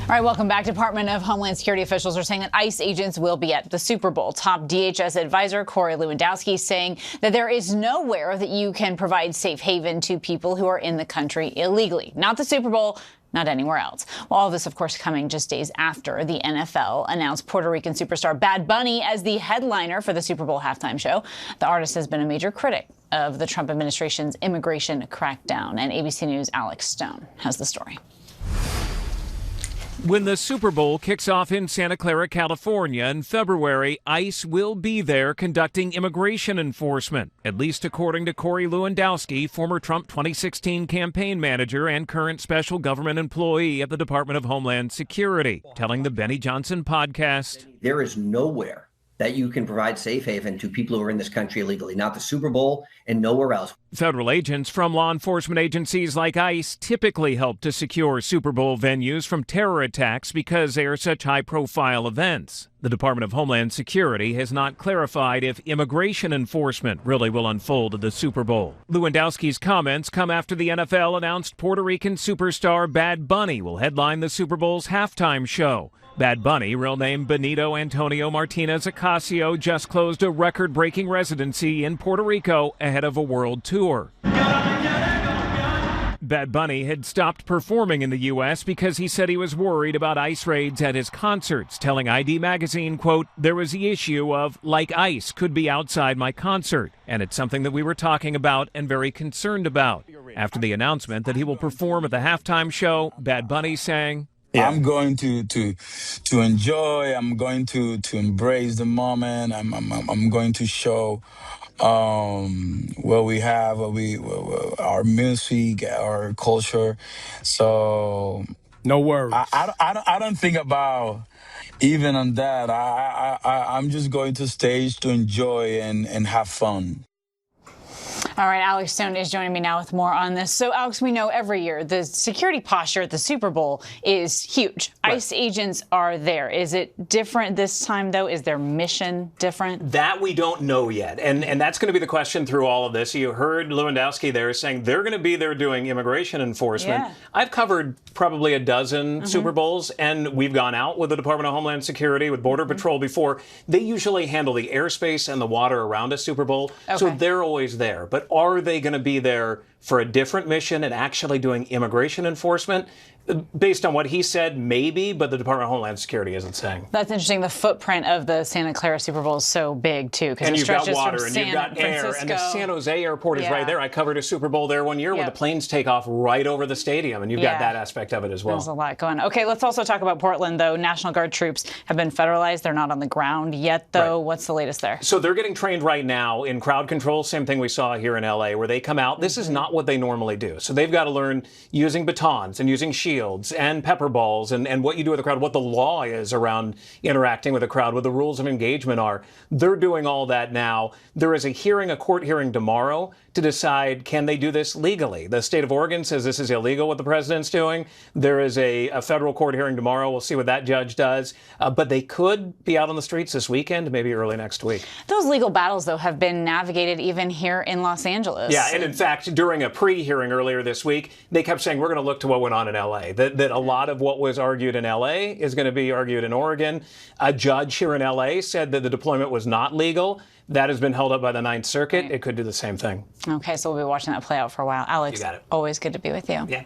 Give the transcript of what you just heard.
All right, welcome back. Department of Homeland Security officials are saying that ICE agents will be at the Super Bowl. Top DHS advisor Corey Lewandowski saying that there is nowhere that you can provide safe haven to people who are in the country illegally. Not the Super Bowl, not anywhere else. Well, all of this, of course, coming just days after the NFL announced Puerto Rican superstar Bad Bunny as the headliner for the Super Bowl halftime show. The artist has been a major critic of the Trump administration's immigration crackdown. And ABC News' Alex Stone has the story. When the Super Bowl kicks off in Santa Clara, California in February, ICE will be there conducting immigration enforcement, at least according to Corey Lewandowski, former Trump 2016 campaign manager and current special government employee at the Department of Homeland Security, telling the Benny Johnson podcast. There is nowhere that you can provide safe haven to people who are in this country illegally, not the Super Bowl and nowhere else. Federal agents from law enforcement agencies like ICE typically help to secure Super Bowl venues from terror attacks because they are such high-profile events. The Department of Homeland Security has not clarified if immigration enforcement really will unfold at the Super Bowl. Lewandowski's comments come after the NFL announced Puerto Rican superstar Bad Bunny will headline the Super Bowl's halftime show. Bad Bunny, real name Benito Antonio Martinez Ocasio, just closed a record-breaking residency in Puerto Rico ahead of a world tour. Bad Bunny had stopped performing in the U.S. because he said he was worried about ICE raids at his concerts, telling ID Magazine, quote, there was the issue of, like ICE could be outside my concert, and it's something that we were talking about and very concerned about. After the announcement that he will perform at the halftime show, Bad Bunny sang, yeah. I'm going to enjoy. I'm going to embrace the moment. I'm going to show what we have, our music, our culture. So no worries. I don't think about even on that. I'm just going to stage to enjoy and have fun. All right, Alex Stone is joining me now with more on this. So, Alex, we know every year the security posture at the Super Bowl is huge. Right. ICE agents are there. Is it different this time, though? Is their mission different? That we don't know yet. And that's going to be the question through all of this. You heard Lewandowski there saying they're going to be there doing immigration enforcement. Yeah. I've covered probably a dozen Super Bowls, and we've gone out with the Department of Homeland Security, with Border Patrol before. They usually handle the airspace and the water around a Super Bowl, so they're always there. But are they going to be there for a different mission and actually doing immigration enforcement? Based on what he said, maybe, but the Department of Homeland Security isn't saying. That's interesting. The footprint of the Santa Clara Super Bowl is so big, too. And you've got water, and you've got air, and the San Jose airport is right there. I covered a Super Bowl there one year where the planes take off right over the stadium, and you've got that aspect of it as well. There's a lot going on. Okay, let's also talk about Portland, though. National Guard troops have been federalized. They're not on the ground yet, though. Right. What's the latest there? So they're getting trained right now in crowd control, same thing we saw here in L.A., where they come out. This is not what they normally do. So they've got to learn using batons and using shields and pepper balls and what you do with a crowd, what the law is around interacting with a crowd, what the rules of engagement are. They're doing all that now. There is a court hearing tomorrow to decide, can they do this legally? The state of Oregon says this is illegal, what the president's doing. There is a federal court hearing tomorrow. We'll see what that judge does. But they could be out on the streets this weekend, maybe early next week. Those legal battles, though, have been navigated even here in Los Angeles. Yeah, and in fact, during a pre-hearing earlier this week, they kept saying, we're going to look to what went on in L.A., that a lot of what was argued in L.A. is going to be argued in Oregon. A judge here in L.A. said that the deployment was not legal. That has been held up by the Ninth Circuit. It could do the same thing. Okay, so we'll be watching that play out for a while. Alex, you got it. Always good to be with you. Yeah.